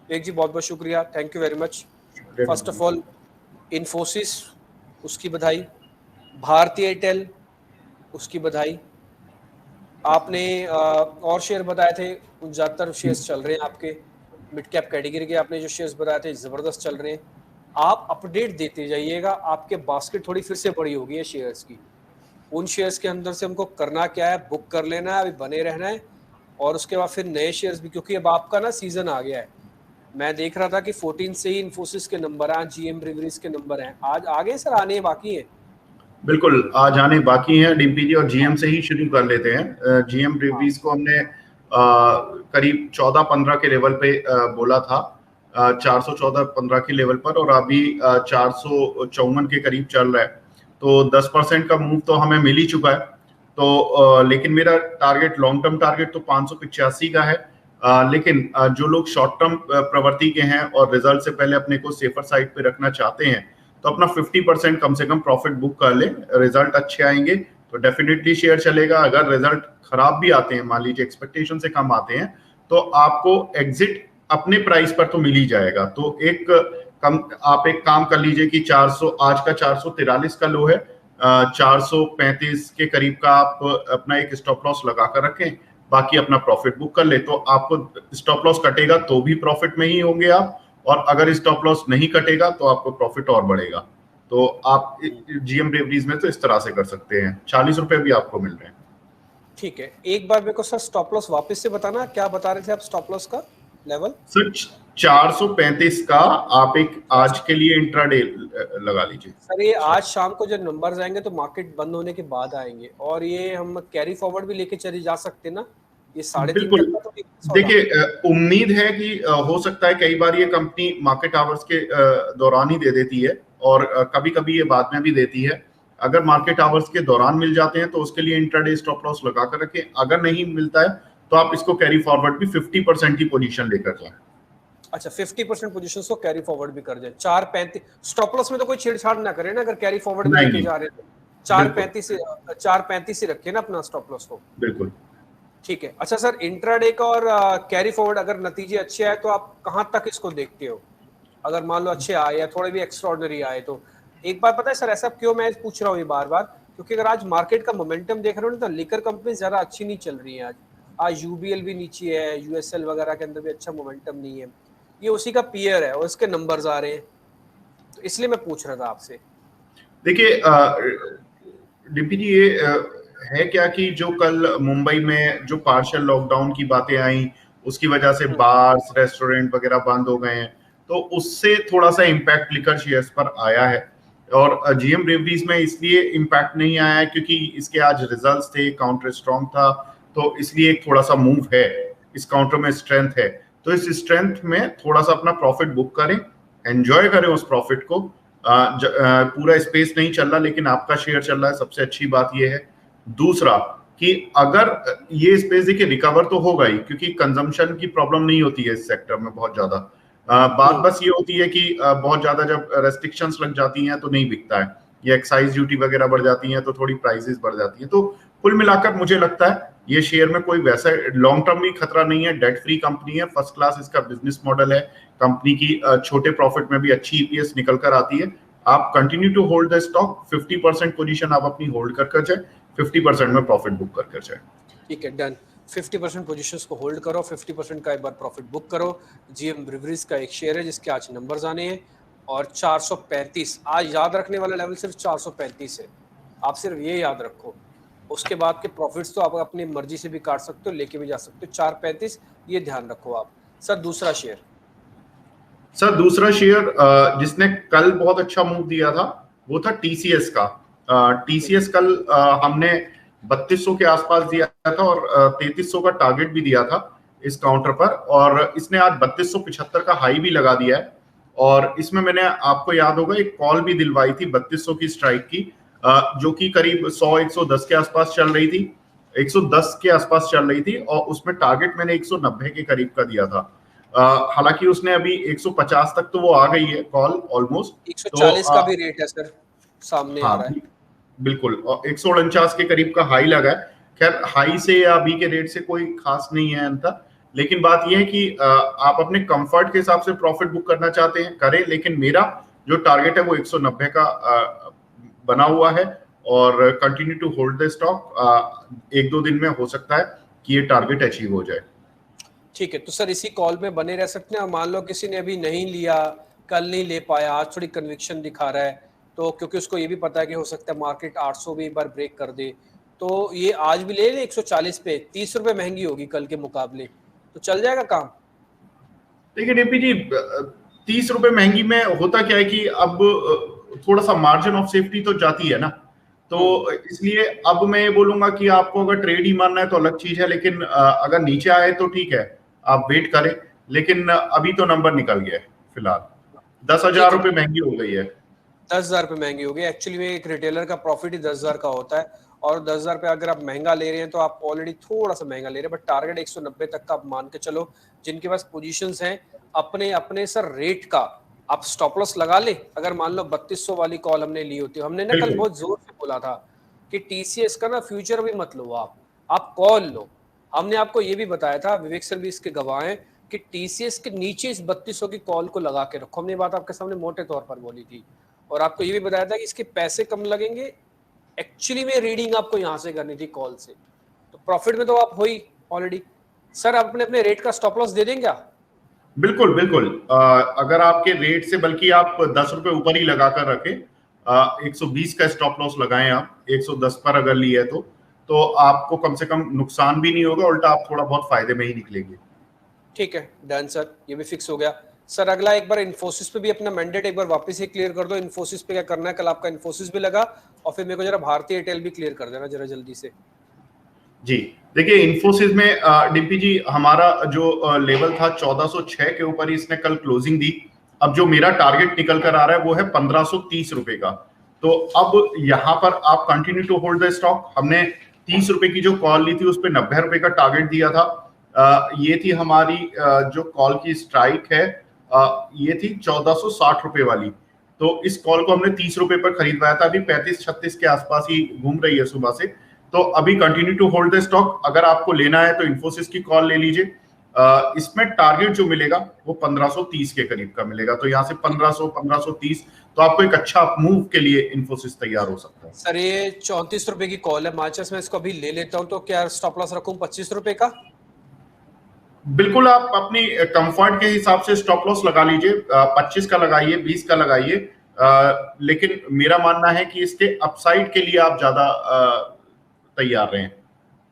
एक जी बहुत बहुत शुक्रिया, thank you very much. First of all Infosys उसकी बधाई, भारतीय एयरटेल उसकी बधाई। आपने और शेयर बताए थे, 69 शेयर्स चल रहे हैं आपके मिड कैप कैटेगरी के। आपने जो शेयर्स बताए थे जबरदस्त चल रहे हैं। आप अपडेट देते जाइएगा, आपके बास्केट थोड़ी फिर से बड़ी होगी है शेयर्स की। उन शेयर्स के अंदर से हमको करना क्या है, बुक कर लेना है, अभी बने रहना है, और उसके बाद फिर नए शेयर्स भी, क्योंकि अब आपका ना सीजन आ गया है। मैं देख रहा था कि 14 से ही इन्फोसिस के नंबर हैं, जीएम ब्रीवरीज के नंबर हैं। आज आगे सर आने बाकी है। बिल्कुल, आज आने बाकी हैं डीपीजी, और जीएम से ही शुरू कर लेते हैं। जीएम ब्रीवरीज को हमने करीब 14-15 के लेवल पे बोला था, 414-15 के लेवल पर, और अभी 454 के करीब चल रहा है। तो 10% का मूव तो हमें मिल ही चुका है। तो लेकिन मेरा टारगेट, लॉन्ग टर्म टारगेट तो 585 का है। लेकिन जो लोग शॉर्ट टर्म प्रवृत्ति के हैं और रिजल्ट से पहले अपने को सेफर साइड पे रखना चाहते हैं, तो अपना 50% कम से कम प्रॉफिट बुक कर ले। रिजल्ट अच्छे आएंगे तो डेफिनेटली शेयर चलेगा। अगर रिजल्ट खराब भी आते हैं, मान लीजिए एक्सपेक्टेशन से कम आते हैं, तो आपको एग्जिट अपने प्राइस पर तो मिल ही जाएगा। तो आप एक काम कर लीजिए कि 400, आज का 443 का लो है, 435 के करीब का आप अपना एक स्टॉप लॉस लगा कर रखें, बाकी अपना प्रॉफिट बुक कर ले। तो आपको स्टॉप लॉस कटेगा तो भी प्रॉफिट में ही होंगे आप, और अगर स्टॉप लॉस नहीं कटेगा तो आपको प्रॉफिट और बढ़ेगा। तो आप जीएम ब्रेवरीज में तो इस तरह से कर सकते हैं। 40 रुपए भी आपको मिल रहे हैं। ठीक है, एक बार मेरे को सर स्टॉप लॉस वापस से बताना, क्या बता रहे थे आप स्टॉप लॉस का लेवल? सर 435 का आप एक आज के लिए इंट्राडे लगा लीजिए। सर ये आज शाम को जब नंबर्स आएंगे तो मार्केट बंद होने के बाद आएंगे, और ये हम कैरी फॉरवर्ड भी लेके चले जा सकते ना, ये 3.5 बिल्कुल। तक का तो देखिए, उम्मीद है कि हो सकता है कई बार ये कंपनी मार्केट आवर्स के दौरान ही दे देती है, और कभी कभी ये बाद में भी देती है। अगर मार्केट आवर्स के दौरान मिल जाते हैं तो उसके लिए इंट्राडे स्टॉप लॉस लगा कर रखें। अगर नहीं मिलता है तो आप इसको कैरी फॉरवर्ड भी 50% की पोजीशन लेकर जाएं। अच्छा, 50% पोजीशन को कैरी फॉरवर्ड भी कर जाए। 4.35 स्टॉप लॉस में तो कोई छेड़छाड़ ना करें ना, अगर कैरी फॉरवर्ड में लेके जा रहे हैं तो 4.35 से रखे ना अपना स्टॉप लॉस को। बिल्कुल ठीक है। अच्छा सर, इंट्राडे का और कैरी फॉरवर्ड अगर नतीजे अच्छे आए तो आप कहां तक इसको देखते हो? अगर मान लो अच्छे आए या थोड़े भी एक्स्ट्राऑर्डिनरी आए तो। एक बार पता है सर, ऐसा क्यों मैं पूछ रहा हूँ ये बार बार, क्योंकि अगर आज मार्केट का मोमेंटम देख रहे हो ना, तो लिकर कंपनी ज्यादा अच्छी नहीं चल रही है आज यूबीएल भी नीचे है, यूएसएल वगैरह के अंदर भी अच्छा मोमेंटम नहीं है। ये उसी का पीयर है और इसके नंबर्स आ रहे हैं, तो इसलिए मैं पूछ रहा था आपसे। देखिए डीपी जी, ये है क्या कि जो कल मुंबई में जो पार्शियल लॉकडाउन की बातें आई, उसकी वजह से बार्स रेस्टोरेंट वगैरह बंद हो गए हैं, तो उससे थोड़ा सा इम्पैक्ट लिकर शेयर्स पर आया है। और जीएम ब्रेवरीज में इसलिए इम्पैक्ट नहीं आया है क्योंकि इसके आज रिजल्ट्स थे, काउंटर स्ट्रॉन्ग था, तो इसलिए थोड़ा सा मूव है, इस काउंटर में स्ट्रेंथ है। तो इस स्ट्रेंथ में थोड़ा सा अपना प्रॉफिट बुक करें, एंजॉय करें उस प्रॉफिट को। पूरा स्पेस नहीं चल रहा लेकिन आपका शेयर चल रहा है, सबसे अच्छी बात यह है। दूसरा कि अगर ये स्पेस देखिए रिकवर तो होगा ही, क्योंकि कंजम्पशन की प्रॉब्लम नहीं होती है इस सेक्टर में बहुत ज्यादा। बात बस ये होती है कि बहुत ज्यादा जब रेस्ट्रिक्शंस लग जाती हैं तो नहीं बिकता है, या एक्साइज ड्यूटी वगैरह बढ़ जाती है तो थोड़ी प्राइसेस बढ़ जाती है। तो कुल मिलाकर मुझे लगता है ये शेयर में कोई वैसा लॉन्ग टर्म भी खतरा नहीं है। डेट फ्री कंपनी है, फर्स्ट क्लास इसका बिजनेस मॉडल है, कंपनी की छोटे प्रॉफिट में भी अच्छी ईपीएस निकल कर आती है। आप continue to hold the stock, 50% position आप अपनी होल्ड कर जाए, 50% में प्रॉफिट बुक कर जाए। ठीक है, डन। 50% पोजीशंस को होल्ड करो, 50% का एक बार प्रॉफिट बुक करो। जीएम ब्रीवरीज का एक शेयर है जिसके आज नंबर्स आने हैं, और 435 आज याद रखने वाला लेवल सिर्फ 435 है। आप सिर्फ ये याद रखो, उसके बाद के प्रॉफिट्स तो आप अपनी मर्जी से भी काट सकते हो, लेके भी जा सकते हो। 435 ये ध्यान रखो आप। सर दूसरा शेयर, सर दूसरा शेयर जिसने कल बहुत अच्छा मूव दिया था वो था टीसीएस का। टीसीएस कल हमने 3200 के आसपास दिया था और 3300 का टारगेट भी दिया था इस काउंटर पर, और इसने आज 3275 का हाई भी लगा दिया है। और इसमें मैंने, आपको याद होगा, एक कॉल भी दिलवाई थी 3200 की स्ट्राइक की, जो कि करीब 100-110 के आसपास चल रही थी, 110 के आसपास चल रही थी, और उसमें टारगेट मैंने 190 के करीब का दिया था। हालांकि उसने अभी 150 तक तो वो आ गई है कॉल ऑलमोस्ट। 140 का भी रेट है सर, सामने आ रहा है। बिल्कुल, और 149 के करीब का हाई लगा है। खैर हाई से या अभी के रेट से कोई खास नहीं है अंतर, लेकिन बात यह है कि आप अपने कंफर्ट के हिसाब से प्रॉफिट बुक करना चाहते हैं करें, लेकिन मेरा जो टारगेट है वो 190 का बना हुआ है और continue to hold the stock. एक दो दिन में हो सकता है कि ये टारगेट अचीव हो जाए। ठीक है, तो सर इसी कॉल में बने रह सकते हैं। और मान लो किसी ने अभी नहीं लिया, कल नहीं ले पाया, आज थोड़ी कन्विक्शन दिखा रहा है, तो क्योंकि उसको ये भी पता है कि हो सकता है मार्केट 800 भी एक बार ब्रेक कर दे, तो ये आज भी ले 140 पे, 30 रुपए महंगी होगी कल के मुकाबले, तो चल जाएगा काम। देखिए डीपी जी, 30 रुपए महंगी में होता क्या है कि अब थोड़ा सा मार्जिन ऑफ सेफ्टी तो जाती है ना, तो इसलिए अब मैं ये बोलूंगा कि आपको अगर ट्रेड ही मानना है तो अलग चीज है, लेकिन अगर नीचे आए तो ठीक है, आप वेट करें। लेकिन अभी तो नंबर निकल गया है फिलहाल, 10,000 रुपए महंगी हो गई है। 10,000 रुपए महंगी हो गई। एक्चुअली में एक रिटेलर का प्रॉफिट ही 10,000 का होता है, और 10,000 पे अगर आप महंगा ले रहे हैं तो आप ऑलरेडी थोड़ा सा महंगा ले रहे हैं, बट टारगेट 190 तक का आप मान के चलो। जिनके पास पोजीशंस हैं अपने अपने सर रेट का, आप स्टॉप लॉस लगा ले। अगर मान लो 3200 वाली कॉल हमने ली होती, हमने ना कल बहुत जोर से बोला था कि टीसीएस का ना फ्यूचर भी मत लो, आप कॉल लो। हमने आपको ये भी बताया था, विवेक सर भी इसके गवाह हैं, कि टीसीएस के नीचे इस 3200 की कॉल को लगा के रखो। हमने ये बात आपके सामने मोटे तौर पर बोली थी, और आपको ये भी बताया था कि इसके पैसे कम लगेंगे। एक्चुअली में रीडिंग आपको यहां से करनी थी कॉल से, तो प्रॉफिट में तो आप हो ही ऑलरेडी। सर आप अपने अपने रेट का स्टॉप लॉस दे देंगे क्या? बिल्कुल बिल्कुल, अगर आपके रेट से बल्कि आप 10 रुपए ऊपर ही लगा कर रखें, 120 का स्टॉप लॉस लगाएं आप 110 पर अगर लिया है तो आपको कम से कम नुकसान भी नहीं होगा, उल्टा आप थोड़ा बहुत फायदे में ही निकलेंगे। ठीक है, डन सर, ये भी फिक्स हो गया। सर अगला एक बार इन्फोसिस पे भी अपना मैंडेट एक बार वापस ही क्लियर कर दो। इन्फोसिस पे क्या करना है, कल आपका इन्फोसिस भी लगा, और फिर मेरे को जरा भारतीय एयरटेल भी क्लियर कर देना जरा जल्दी से। जी देखिए, इन्फोसिस में डीपी जी हमारा जो लेवल था 1406 के ऊपर ही इसने कल क्लोजिंग दी। अब जो मेरा टारगेट निकल कर आ रहा है वो है 1530 रुपए का। तो अब यहाँ पर आप continue to hold the stock. हमने 30 रुपए की जो कॉल ली थी उस पर 90 रुपए का टारगेट दिया था। ये थी हमारी जो कॉल की स्ट्राइक है, ये थी 1460 रुपए वाली। तो इस कॉल को हमने 30 रुपए पर खरीदवाया था, अभी 35-36 के आसपास ही घूम रही है सुबह से। तो अभी continue to hold the stock. अगर आपको लेना है तो इन्फोसिस की कॉल ले लीजिए। इसमें टारगेट जो मिलेगा वो 1530 के करीब का मिलेगा, तो यहाँ से 1500 1530, तो आपको एक अच्छा मूव के लिए इन्फोसिस तैयार हो सकता है। सर ये 34 रुपए की कॉल है मार्चेस में, इसको अभी ले लेता हूँ, तो क्या स्टॉप लॉस रखूं 25 रुपए का? बिल्कुल, आप अपनी कंफर्ट के हिसाब से स्टॉप लॉस लगा लीजिए, 25 का लगाइए, 20 का लगाइए। लेकिन मेरा मानना है कि इसके अपसाइड के लिए आप ज्यादा तैयार रहें।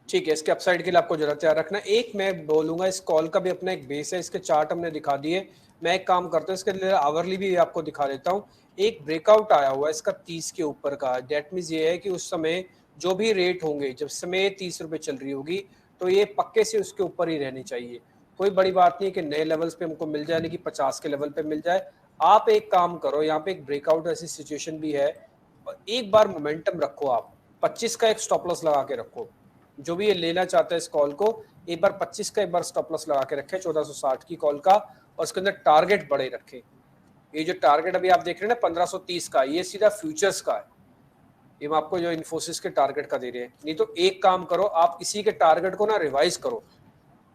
ठीक है, इसके अपसाइड के लिए आपको जरा तैयार रखना। एक मैं बोलूंगा, इस कॉल का भी अपना एक बेस है, इसके चार्ट हमने दिखा दिए। मैं एक काम करता हूँ, इसके लिए आवरली भी आपको दिखा देता हूँ। एक ब्रेकआउट आया हुआ है इसका 30 के ऊपर का। डेट मीन्स ये है कि उस समय जो भी रेट होंगे, जब समय 30 रुपए चल रही होगी, तो ये पक्के से उसके ऊपर ही रहनी चाहिए। कोई बड़ी बात नहीं है कि नए लेवल्स पे हमको मिल जाए, नहीं कि 50 के लेवल पे मिल जाए। आप एक काम करो, यहाँ पे एक ब्रेकआउट ऐसी सिचुएशन भी है, एक बार मोमेंटम रखो। आप 25 का एक स्टॉप लॉस लगा के रखो। जो भी ये लेना चाहता है इस कॉल को, एक बार 25 का एक बार स्टॉप लॉस लगा के रखे 1460 की कॉल का, और उसके अंदर टारगेट बड़े रखे। ये जो टारगेट अभी आप देख रहे हैं ना 1530 का, ये सीधा फ्यूचर्स का है। ये हम आपको जो इन्फोसिस के टारगेट का दे रहे हैं। नहीं तो एक काम करो, आप इसी के टारगेट को ना रिवाइज करो,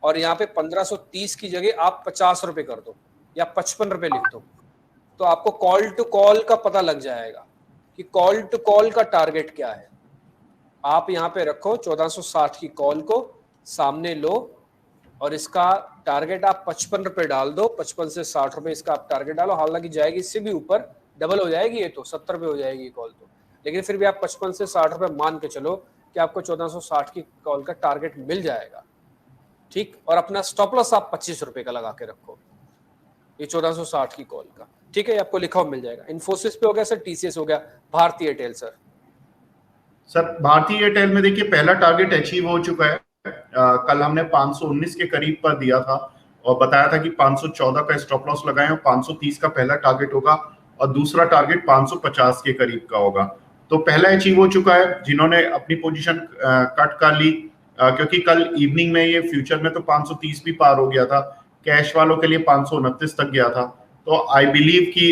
और यहाँ पे 1530 की जगह आप 50 रुपए कर दो या 55 रुपए लिख दो, तो आपको कॉल टू कॉल का पता लग जाएगा कि कॉल टू कॉल का टारगेट क्या है। आप यहाँ पे रखो 1460 की कॉल को सामने लो, और इसका टारगेट आप 55 रुपए डाल दो। 55 से 60 रुपए इसका आप टारगेट डालो। हालांकि जाएगी इससे भी ऊपर, डबल हो जाएगी, ये तो 70 रुपए हो जाएगी कॉल तो, लेकिन फिर भी आप 55 से 60 रुपए मान के चलो कि आपको 1460 की कॉल का टारगेट मिल जाएगा। ठीक, और अपना स्टॉप लॉस आप 25 रुपए का लगा के रखो, ये 1460 की कॉल का। ठीक है, आपको लिखा हुआ मिल जाएगा। इन्फोसिस पे हो गया सर, टीसीएस हो गया, भारतीय एयरटेल सर भारतीय एयरटेल में देखिए पहला टारगेट अचीव हो चुका है। कल हमने 519 के करीब पर दिया था और बताया था कि 514 का स्टॉप लॉस लगाएं और 530 का पहला टारगेट होगा और दूसरा टारगेट 550 के करीब का होगा। तो पहला अचीव हो चुका है। जिन्होंने अपनी पोजीशन कट कर ली, क्योंकि कल इवनिंग में ये फ्यूचर में तो 530 भी पार हो गया था, कैश वालों के लिए 529 तक गया था। तो आई बिलीव कि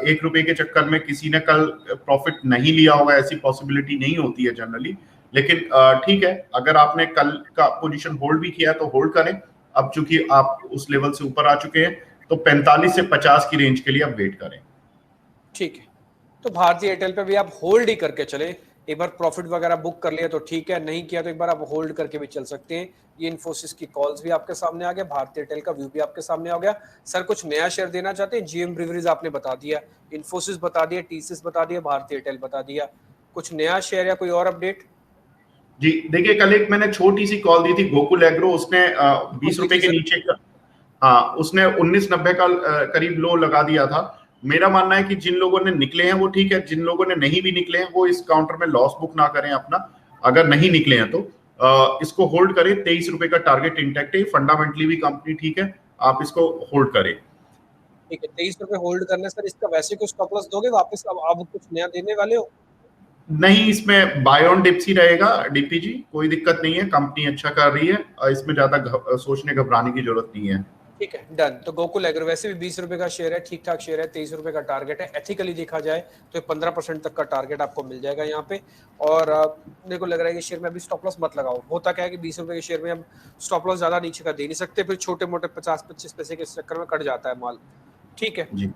1 रुपए के चक्कर में किसी ने कल प्रॉफिट नहीं लिया होगा, ऐसी पॉसिबिलिटी नहीं होती है जनरली। लेकिन ठीक है, अगर आपने कल का पोजीशन होल्ड भी किया तो होल्ड करें, अब चूंकि आप उस लेवल से ऊपर आ चुके हैं, तो 45 से 50 की रेंज के लिए आप वेट करें। ठीक है, तो भारतीय एयरटेल पे भी आप होल्ड ही करके चले। एक बार प्रॉफिट वगैरह बुक कर लिया तो ठीक है, नहीं किया तो एक बार आप होल्ड करके भी चल सकते हैं। ये इन्फोसिस की कॉल्स भी आपके सामने आ गया, भारतीय एयरटेल का व्यू भी आपके सामने आ गया। सर कुछ नया शेयर देना चाहते हैं? जीएम ब्रीवरीज आपने बता दिया, इन्फोसिस बता दिया, टीसीएस बता दिया, भारतीय एयरटेल बता दिया। कुछ नया शेयर या कोई और अपडेट? जी देखिए, कल एक मैंने छोटी सी कॉल दी थी, गोकुल एग्रो, उसने 20 रुपए के नीचे का, हाँ उसने 19.90 का करीब लो लगा दिया था। मेरा मानना है कि जिन लोगों ने निकले हैं वो ठीक है, जिन लोगों ने नहीं भी निकले हैं वो इस काउंटर में लॉस बुक ना करें अपना। अगर नहीं निकले हैं तो इसको होल्ड करें। 23 रुपए का टारगेट इंटैक्ट है, फंडामेंटली भी कंपनी ठीक है, आप इसको होल्ड करें। ठीक है, 23 रुपए होल्ड करने सर, इसका वैसे कुछ स्टॉप लॉस दोगे वापस? अब कुछ नया देने वाले हो? नहीं, इसमें बाय ऑन डिप्स ही रहेगा डीपीजी, कोई दिक्कत नहीं है, कंपनी अच्छा कर रही है, इसमें ज्यादा सोचने घबराने की जरूरत नहीं है। ठीक है, डन। तो गोकुल एग्रो वैसे भी 20 रुपए का शेयर है, ठीक ठाक शेयर है, 23 रुपए का टारगेट है। एथिकली देखा जाए तो 15% तक का टारगेट आपको मिल जाएगा यहाँ पे। और मेरे को लग रहा है कि शेयर में अभी स्टॉप लॉस मत लगाओ। होता क्या है कि 20 रुपए के शेयर में हम स्टॉप लॉस ज्यादा नीचे का दे नहीं सकते, फिर छोटे मोटे 50-25 पैसे के चक्कर में कट जाता है माल। ठीक है जी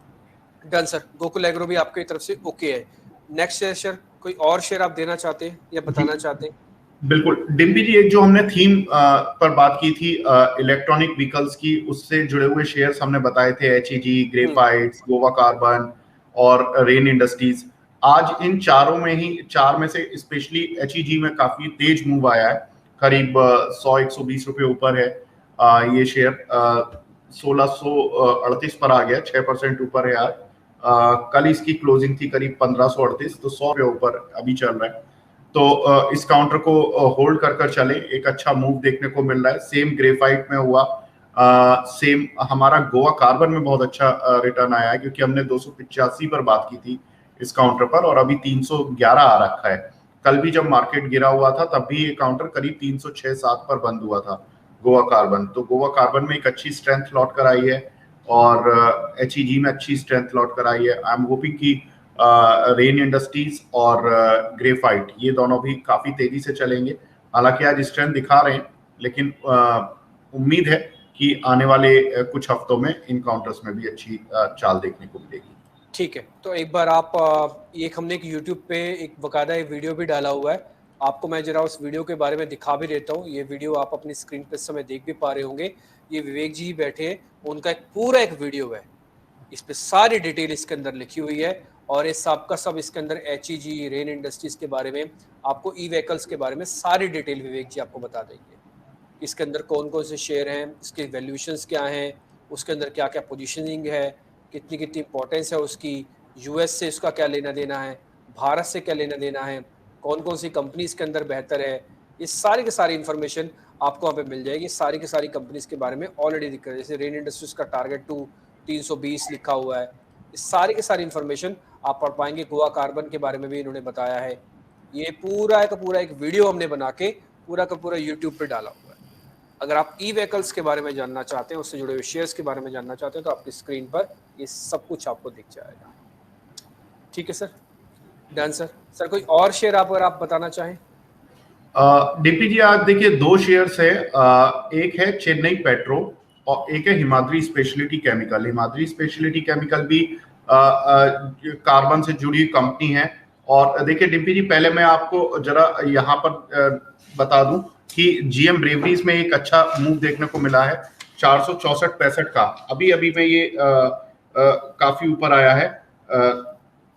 डन सर, गोकुल एग्रो भी आपकी तरफ से ओके है। नेक्स्ट शेयर, कोई और शेयर आप देना चाहते हैं या बताना चाहते हैं? बिल्कुल डिम्पी जी, एक जो हमने थीम पर बात की थी इलेक्ट्रॉनिक व्हीकल्स की, उससे जुड़े हुए शेयर्स हमने बताए थे, एचईजी, ग्रेफाइट्स, गोवा कार्बन और रेन इंडस्ट्रीज। आज इन चार में से स्पेशली एचईजी में काफी तेज मूव आया है, करीब 100-120 रुपए ऊपर है। ये शेयर 1638 पर आ गया, 6% ऊपर है आज। कल इसकी क्लोजिंग थी करीब 1538, तो 100 रुपये ऊपर अभी चल रहा है। तो इस काउंटर को होल्ड कर चले, एक अच्छा मूव देखने को मिल रहा है। सेम ग्रेफाइट में हुआ, सेम हमारा गोवा कार्बन में बहुत अच्छा रिटर्न आया है, क्योंकि हमने 285 पर बात की थी इस काउंटर पर, और अभी 311 आ रखा है। कल भी जब मार्केट गिरा हुआ था तब भी ये काउंटर करीब 306-7 पर बंद हुआ था गोवा कार्बन। तो गोवा कार्बन में एक अच्छी स्ट्रेंथ लौट कर आई है, और एचईजी में अच्छी स्ट्रेंथ लौट कर आई है। आई एम होपिंग कि रेन इंडस्ट्रीज और ग्रेफाइट, ये दोनों भी काफी तेजी से चलेंगे। हालांकि आज स्ट्रेंथ दिखा रहे हैं, लेकिन उम्मीद है कि आने वाले कुछ हफ्तों में इन काउंटर्स में भी अच्छी चाल देखने को मिलेगी। ठीक है, तो एक बार आप एक हमने एक YouTube पे एक बकायदा एक वीडियो भी डाला हुआ है, आपको मैं जरा उस वीडियो के बारे में दिखा भी देता हूँ। ये वीडियो आप अपनी स्क्रीन पे इस समय देख भी पा रहे होंगे। ये विवेक जी बैठे हैं, उनका एक पूरा एक वीडियो है, इस पे सारी डिटेल इसके अंदर लिखी हुई है, और ये सब का सब इसके अंदर एचईजी, रेन इंडस्ट्रीज के बारे में, आपको ई व्हीकल्स के बारे में सारी डिटेल विवेक जी आपको बता देंगे। इसके अंदर कौन कौन से शेयर हैं, इसके वैल्यूएशंस क्या हैं, उसके अंदर क्या क्या पोजीशनिंग है, कितनी कितनी इंपॉर्टेंस है उसकी, यूएस से उसका क्या लेना देना है, भारत से क्या लेना देना है, कौन कौन सी कंपनी इसके अंदर बेहतर है, ये सारी की सारी इन्फॉर्मेशन आपको वहाँ पे मिल जाएगी। सारी की सारी कंपनीज के बारे में ऑलरेडी दिख रहा है, जैसे रेन इंडस्ट्रीज का टारगेट 320 लिखा हुआ है। इस सारी की सारी इन्फॉर्मेशन आप पढ़ पाएंगे। गोवा कार्बन के बारे में भी इन्होंने बताया है। ये पूरा एक वीडियो हमने बना के पूरा का पूरा यूट्यूब पे डाला हुआ है। अगर आप ई व्हीकल्स के बारे में जानना चाहते हैं, उससे जुड़े हुए शेयर्स के बारे में जानना चाहते हैं, तो आपकी स्क्रीन पर ये सब कुछ आपको दिख जाएगा। ठीक है सर, डन सर। सर कोई और शेयर आप अगर आप बताना चाहें? डीपी जी, आज देखिए दो शेयर्स है, एक है चेन्नई पेट्रो और एक है Himadri speciality chemical. Himadri speciality chemical भी कार्बन से जुड़ी कंपनी है। और देखिए डीपी जी, पहले मैं आपको जरा यहाँ पर बता दूं कि जीएम ब्रेवरीज में एक अच्छा मूव देखने को मिला है, 464-65 का। अभी में ये काफी ऊपर आया है,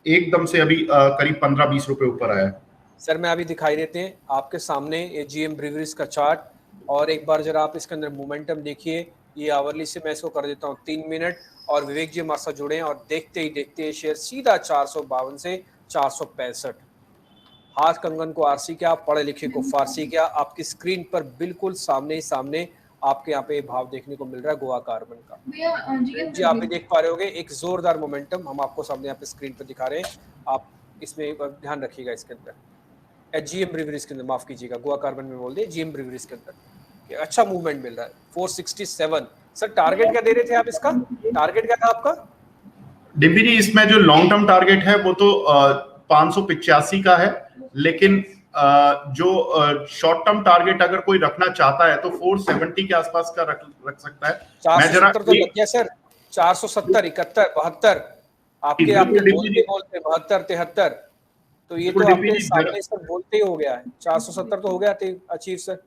एकदम से अभी करीब 15-20 रुपए ऊपर आया है। सर मैं अभी दिखाई देते हैं आपके सामने ये जीएम ब्रीवरीज का चार्ट, और एक बार जरा आप इसके अंदर मोमेंटम देखिए। ये आवरली से मैं इसको कर देता हूँ 3 मिनट, और विवेक जी हमारे साथ जुड़े हैं, और देखते ही शेयर सीधा 452 से 465। हाथ कंगन को आरसी क्या, पढ़े लिखे को फारसी क्या, आपकी स्क्रीन पर बिल्कुल सामने आपके यहाँ पे भाव देखने को मिल रहा है गोवा कार्बन का। जी आप भी देख पा रहे होंगे, एक जोरदार मोमेंटम हम आपको सामने यहाँ पे स्क्रीन पर दिखा रहे हैं। आप इसमें ध्यान रखिएगा। इसके अंदर जीएम ब्रीवरीज के अंदर, माफ कीजिएगा गोवा कार्बन में बोल दिए, जीएम ब्रीवरीज के अंदर अच्छा मूवमेंट मिल रहा है। 467 सर, टारगेट क्या दे रहे थे आप? इसका टारगेट क्या था आपका? डिम्पी जी, इसमें जो लॉन्ग टर्म टारगेट है वो तो 585 का है, लेकिन जो शॉर्ट टर्म टारगेट अगर कोई रखना चाहता है तो 470 के आसपास का रख सकता है। 470 तो लग गया सर, 470, 71, 72 आपके बोलते 72, 73, तो ये तो आपके सामने सर बोलते ही हो गया है। 470 तो हो गया अचीव सर।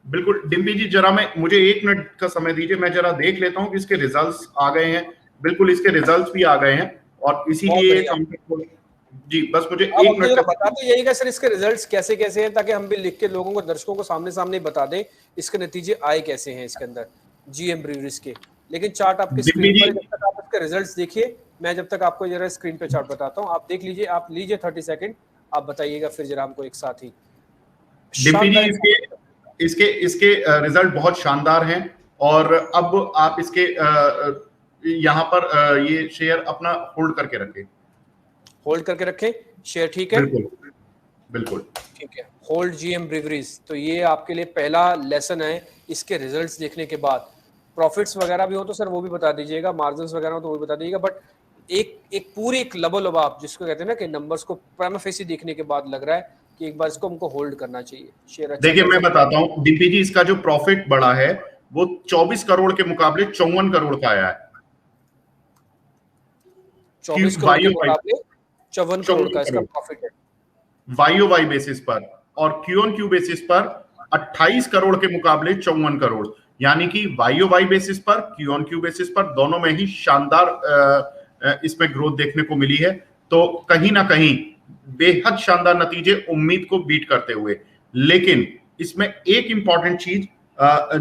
बिल्कुल डिम्पी जी, जरा मुझे 1 मिनट का समय दीजिए, मैं जरा देख लेता हूँ कि इसके रिजल्ट्स आ गए हैं। बिल्कुल इसके रिजल्ट्स भी आ गए हैं और इसीलिए जी बस मुझे 1 मिनट बता दो यही सर इसके रिजल्ट्स कैसे कैसे हैं, ताकि हम भी लिख के लोगों को, दर्शकों को सामने बता दें इसके नतीजे आए कैसे हैं इसके अंदर जीएम ब्रीवरीज के। लेकिन चार्ट आपकी स्क्रीन पर, जब तक आप इसके रिजल्ट्स देखिए, मैं जब तक आपको जरा स्क्रीन पे चार्ट बताता हूँ, आप देख लीजिए, आप लीजिए 30 सेकंड, आप बताइएगा फिर जरा हमको एक साथ ही। इसके रिजल्ट बहुत शानदार हैं और अब आप इसके यहाँ पर ये शेयर अपना होल्ड करके रखें शेयर, ठीक है? बिल्कुल ठीक है, होल्ड जीएम ब्रीवरीज। तो ये आपके लिए पहला लेसन है इसके रिजल्ट्स देखने के बाद। प्रॉफिट्स वगैरह भी हो तो सर वो भी बता दीजिएगा, मार्जिन्स वगैरह हो तो वो भी बता दीजिएगा, बट एक पूरी एक लबोलबाब जिसको कहते हैं ना कि नंबर्स को प्राइमा फेसी देखने के बाद लग रहा है कि एक बार इसको हमको होल्ड करना चाहिए शेयर। अच्छा, देखिए मैं बताता हूं डीपी जी, इसका जो प्रॉफिट बढ़ा है वो 24 करोड़ के मुकाबले 54 करोड़ का आया है। 24 करोड़ के मुकाबले 54 करोड़ का इसका प्रॉफिट है वाई बेसिस पर, और क्यू बेसिस पर 28 करोड़ के मुकाबले 54 करोड़, यानी कि वाई बेसिस पर, क्यू बेसिस पर दोनों में ही शानदार इसमें ग्रोथ देखने को मिली है। तो कहीं ना कहीं बेहद शानदार नतीजे उम्मीद को बीट करते हुए। लेकिन इसमें एक इंपॉर्टेंट चीज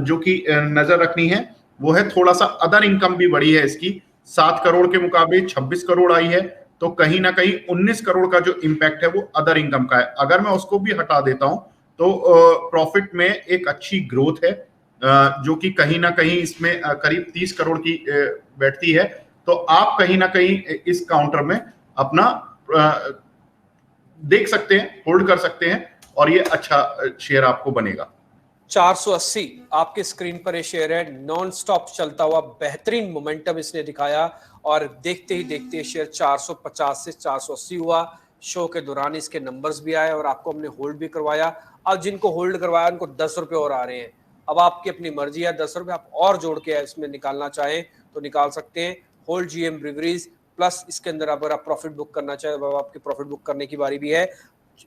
जो कि नजर रखनी है वो है थोड़ा सा अदर इनकम भी बढ़ी है इसकी, 7 करोड़ के मुकाबले 26 करोड़ आई है। तो कहीं ना कहीं 19 करोड़ का जो इंपैक्ट है वो अदर इनकम का है। अगर मैं उसको भी हटा देता हूं तो प्रॉफिट में एक अच्छी ग्रोथ है जो कि कहीं ना कहीं इसमें करीब 30 करोड़ की बैठती है। तो आप कहीं ना कहीं इस काउंटर में अपना देख सकते हैं, होल्ड कर सकते हैं और ये अच्छा शेयर आपको बनेगा। 480 आपके स्क्रीन पर ये शेयर है, नॉन स्टॉप चलता हुआ बेहतरीन मोमेंटम इसने दिखाया और देखते ही देखते शेयर 450 से 480 हुआ। शो के दौरान इसके नंबर्स भी आए और आपको हमने होल्ड भी करवाया। अब जिनको होल्ड करवाया उनको 10 रुपए और आ रहे हैं। अब आपकी अपनी मर्जी है, 10 रुपए आप और जोड़ के इसमें निकालना चाहें तो निकाल सकते हैं। होल्ड जीएम ब्रीवरीज प्लस इसके अंदर अगर आप प्रॉफिट बुक करना चाहें तो आपकी प्रॉफिट बुक करने की बारी भी है।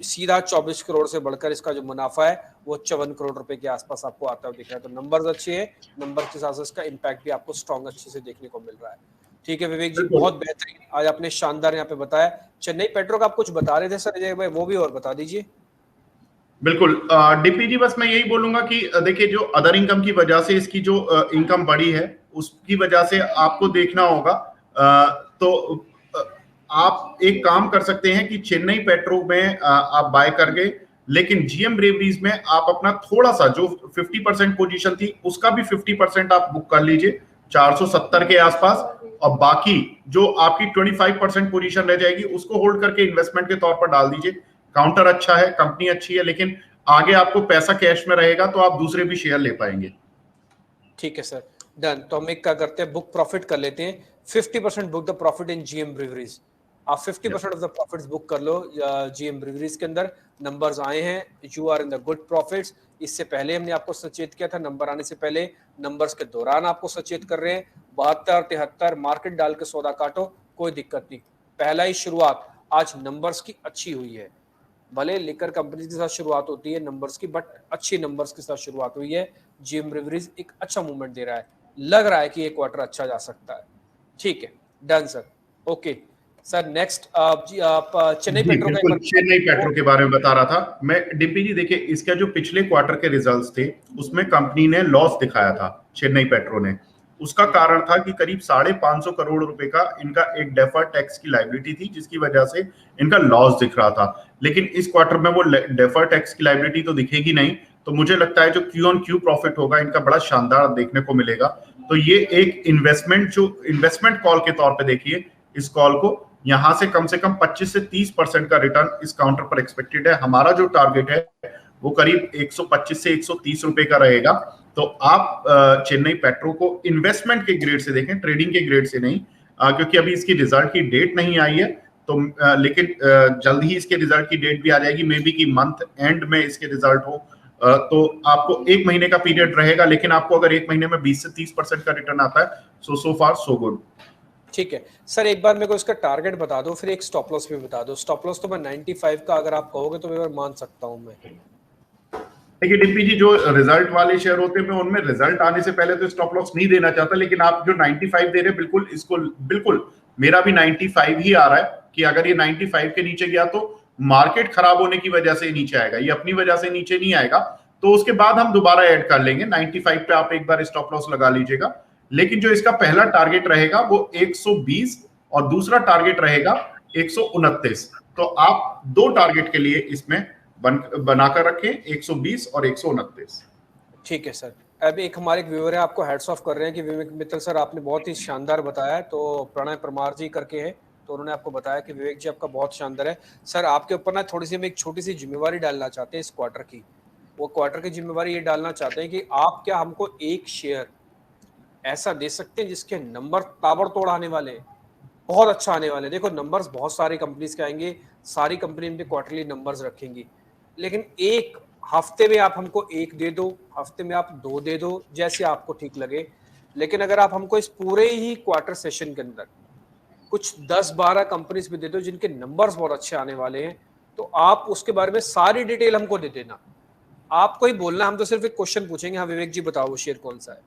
सीधा 24 करोड़ से बढ़कर इसका जो मुनाफा है वो 54 करोड़ रुपए के आसपास आपको आता हुआ दिख रहा है। तो नंबर्स अच्छे हैं, नंबर के साथ इसका इम्पैक्ट भी आपको स्ट्रॉन्ग अच्छे से देखने को मिल रहा है। ठीक है विवेक जी, बहुत बेहतरीन आज आपने शानदार यहाँ पे बताया। चेन्नई पेट्रो का आप कुछ बता रहे थे सर अजय भाई, वो भी और बता दीजिए। बिल्कुल डीपी जी, बस मैं यही बोलूंगा कि देखिए जो अदर इनकम की वजह से इसकी जो इनकम बढ़ी है उसकी वजह से आपको देखना होगा। तो आप एक काम कर सकते हैं कि चेन्नई पेट्रो में आप बाय कर गए, लेकिन जीएम ब्रेवरीज में आप अपना थोड़ा सा जो 50% पोजीशन थी उसका भी 50% आप बुक कर लीजिए 470 के आसपास, और बाकी जो आपकी 25% पोजीशन रह जाएगी उसको होल्ड करके इन्वेस्टमेंट के तौर पर डाल दीजिए। काउंटर अच्छा है, कंपनी अच्छी है, लेकिन आगे आपको पैसा कैश में रहेगा तो आप दूसरे भी शेयर ले पाएंगे। ठीक है सर, डन। तो हम एक क्या करते हैं, बुक प्रॉफिट कर लेते हैं। 50% book the profit in GM breweries. आप 50% ऑफ द प्रॉफिट्स बुक कर लो जीएम ब्रीवरीज के अंदर। नंबर्स आए हैं, you are in the good profits. इससे पहले हमने आपको सचेत किया था, नंबर आने से पहले, नंबर्स के दौरान आपको सचेत कर रहे हैं। 72, 73 मार्केट डाल के सौदा काटो, कोई दिक्कत नहीं। पहला ही शुरुआत आज नंबर्स की अच्छी हुई है। भले लिकर कंपनी के साथ शुरुआत होती है नंबर्स की, बट अच्छी नंबर्स के साथ शुरुआत हुई है। जीएम ब्रीवरीज एक अच्छा मूवमेंट दे रहा है, लग रहा है कि ये क्वार्टर अच्छा जा सकता है। ठीक है, done sir, okay sir. Next आप चेन्नई पेट्रो का, चेन्नई पेट्रो के बारे में बता रहा था मैं डीपी जी। देखिए इसका जो पिछले क्वार्टर के रिजल्ट्स थे उसमें कंपनी ने लॉस दिखाया था, चेन्नई पेट्रो ने। उसका कारण था कि करीब 550 करोड़ रुपए का इनका एक डेफर्ड टैक्स की लायबिलिटी थी जिसकी वजह से इनका लॉस दिख रहा था। लेकिन इस क्वार्टर में वो डेफर्ड टैक्स की लायबिलिटी तो दिखेगी नहीं, तो मुझे लगता है जो क्यू ऑन क्यू प्रॉफिट होगा इनका बड़ा शानदार देखने को मिलेगा। तो ये एक इन्वेस्टमेंट कॉल के तौर पे देखिए इस कॉल को। यहां से कम 25 से 30% का रिटर्न इस काउंटर पर एक्सपेक्टेड है। हमारा जो टारगेट है वो करीब 125 से 130 रुपए का रहेगा। तो आप चेन्नई पेट्रो को इन्वेस्टमेंट के ग्रेड से देखें, ट्रेडिंग के ग्रेड से नहीं, क्योंकि अभी इसकी रिजल्ट की डेट नहीं आई है। तो लेकिन जल्द ही इसके रिजल्ट की डेट भी आ जाएगी, मे बी कि मंथ एंड में इसके रिजल्ट हो। तो आपको 1 महीने का पीरियड रहेगा, लेकिन आपको अगर 1 महीने में 20 से 30% का रिटर्न आता है, सो फार सो गुड। ठीक है सर, एक बार मेरे को इसका टारगेट बता दो, फिर एक स्टॉप लॉस भी बता दो। स्टॉप लॉस तो मैं 95 का अगर आप कहोगे तो मैं मान सकता हूं। मैं देखिए डीपी जी, जो रिजल्ट वाले शेयर होते हैं, मैं उनमें रिजल्ट आने से पहले तो स्टॉप लॉस नहीं देना चाहता, लेकिन आप जो 95 दे रहे हैं, बिल्कुल इसको बिल्कुल मेरा भी 95 ही आ रहा है कि अगर ये 95 के नीचे गया तो मार्केट खराब होने की वजह से नीचे आएगा, ये अपनी वजह से नीचे नहीं आएगा। तो उसके बाद हम दोबारा ऐड कर लेंगे। 95 पे आप एक बार स्टॉप लॉस लगा लीजिएगा, लेकिन जो इसका पहला टारगेट रहेगा वो 120 और दूसरा टारगेट रहेगा 129। तो आप 2 टारगेट के लिए इसमें बनाकर रखें, 120 और 129। ठीक है सर। अब एक हमारे व्यूअर है, आपको हेड्स ऑफ कर रहे हैं कि विवेक मित्तल सर आपने बहुत ही शानदार बताया। तो प्रणय परमार जी करके है, तो उन्होंने आपको बताया कि विवेक जी आपका बहुत शानदार है। सर आपके ऊपर ना थोड़ी सी हम एक छोटी सी जिम्मेवारी डालना चाहते हैं इस क्वार्टर की। वो क्वार्टर की जिम्मेवारी ये डालना चाहते हैं कि आप क्या हमको एक शेयर ऐसा दे सकते हैं जिसके नंबर ताबड़तोड़ आने वाले हैं, बहुत अच्छा आने वाले। देखो नंबर्स बहुत सारी कंपनीज के आएंगे, सारी कंपनी में क्वार्टरली नंबर्स रखेंगी, लेकिन एक हफ्ते में आप हमको एक दे दो, हफ्ते में आप 2 दे दो, जैसे आपको ठीक लगे। लेकिन अगर आप हमको इस पूरे ही क्वार्टर सेशन के अंदर कुछ 10-12 कंपनीज भी दे दो जिनके नंबर्स बहुत अच्छे आने वाले हैं, तो आप उसके बारे में सारी डिटेल हमको दे देना। आपको ही बोलना, हम तो सिर्फ एक क्वेश्चन पूछेंगे, हाँ विवेक जी बताओ वो शेयर कौन सा है।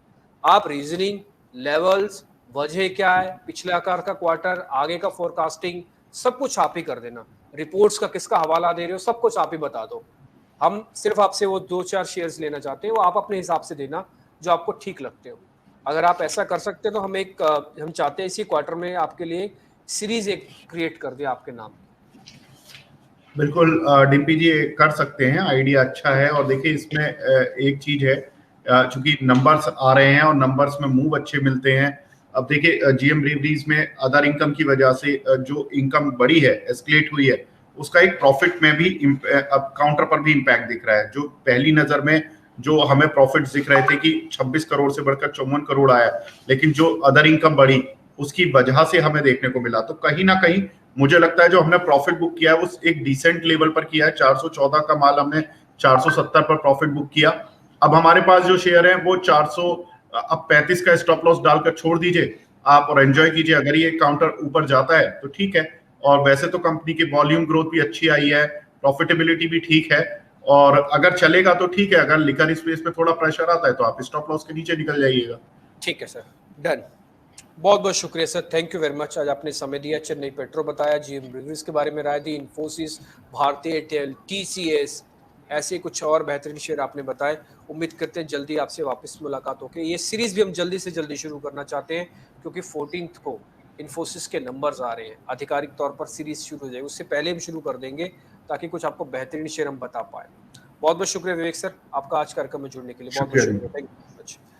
आप रीजनिंग, लेवल्स, वजह क्या है, पिछले आकार का क्वार्टर, आगे का फोरकास्टिंग, सब कुछ आप ही कर देना। रिपोर्ट्स का किसका हवाला दे रहे हो, सब कुछ आप ही बता दो। हम सिर्फ आपसे वो 2-4 शेयर्स लेना चाहते हैं, वो आप अपने हिसाब से देना जो आपको ठीक लगते हो। अगर आप ऐसा कर सकते हैं तो हम चाहते हैं इसी क्वार्टर में आपके लिए सीरीज एक क्रिएट कर दे आपके नाम। बिल्कुल डिम्पी जी कर सकते हैं, आइडिया अच्छा है। और देखिए इसमें एक चीज है, चूंकि नंबर्स आ रहे हैं और नंबर्स में मूव अच्छे मिलते हैं। अब देखिए जीएम ब्रीवरीज में अदर इनकम की वजह से जो इनकम बढ़ी है, एस्केलेट हुई है, उसका एक प्रॉफिट में भी अब काउंटर पर भी इम्पैक्ट दिख रहा है। जो पहली नजर में जो हमें प्रॉफिट दिख रहे थे कि 26 करोड़ से बढ़कर 54 करोड़ आया, लेकिन जो अदर इनकम बढ़ी उसकी वजह से हमें देखने को मिला। तो कहीं ना कहीं मुझे लगता है जो हमने प्रॉफिट बुक किया है वो एक डिसेंट लेवल पर किया है। 414 का माल हमने 470 पर प्रॉफिट बुक किया। अब हमारे पास जो शेयर है वो 400, अब 35 का स्टॉप लॉस डालकर छोड़ दीजिए आप और एंजॉय कीजिए। अगर ये काउंटर ऊपर जाता है तो ठीक है, और वैसे तो कंपनी की वॉल्यूम ग्रोथ भी अच्छी आई है, प्रॉफिटेबिलिटी भी ठीक है, और अगर चलेगा तो ठीक है। अगर लिकर स्पेस पे थोड़ा प्रेशर आता है तो आप स्टॉप लॉस के नीचे निकल जाइएगा। ठीक है सर, डन। बहुत बहुत शुक्रिया sir, thank you very much. आज आपने समय दिया, चेन्नई पेट्रो बताया, जीएम ब्रीवरीज के बारे में राय दी, इन्फोसिस, भारतीय एयरटेल, टीसीएस, ऐसे कुछ और बेहतरीन शेयर आपने बताए। उम्मीद करते हैं जल्दी आपसे वापस मुलाकात होके। ये सीरीज भी हम जल्दी से जल्दी शुरू करना चाहते हैं क्योंकि 14th को इन्फोसिस के नंबर्स आ रहे हैं, आधिकारिक तौर पर सीरीज शुरू हो जाएगी, उससे पहले हम शुरू कर देंगे ताकि कुछ आपको बेहतरीन शेयर हम बता पाए। बहुत बहुत शुक्रिया विवेक सर, आपका आज कार्यक्रम में जुड़ने के लिए बहुत बहुत शुक्रिया, थैंक यू।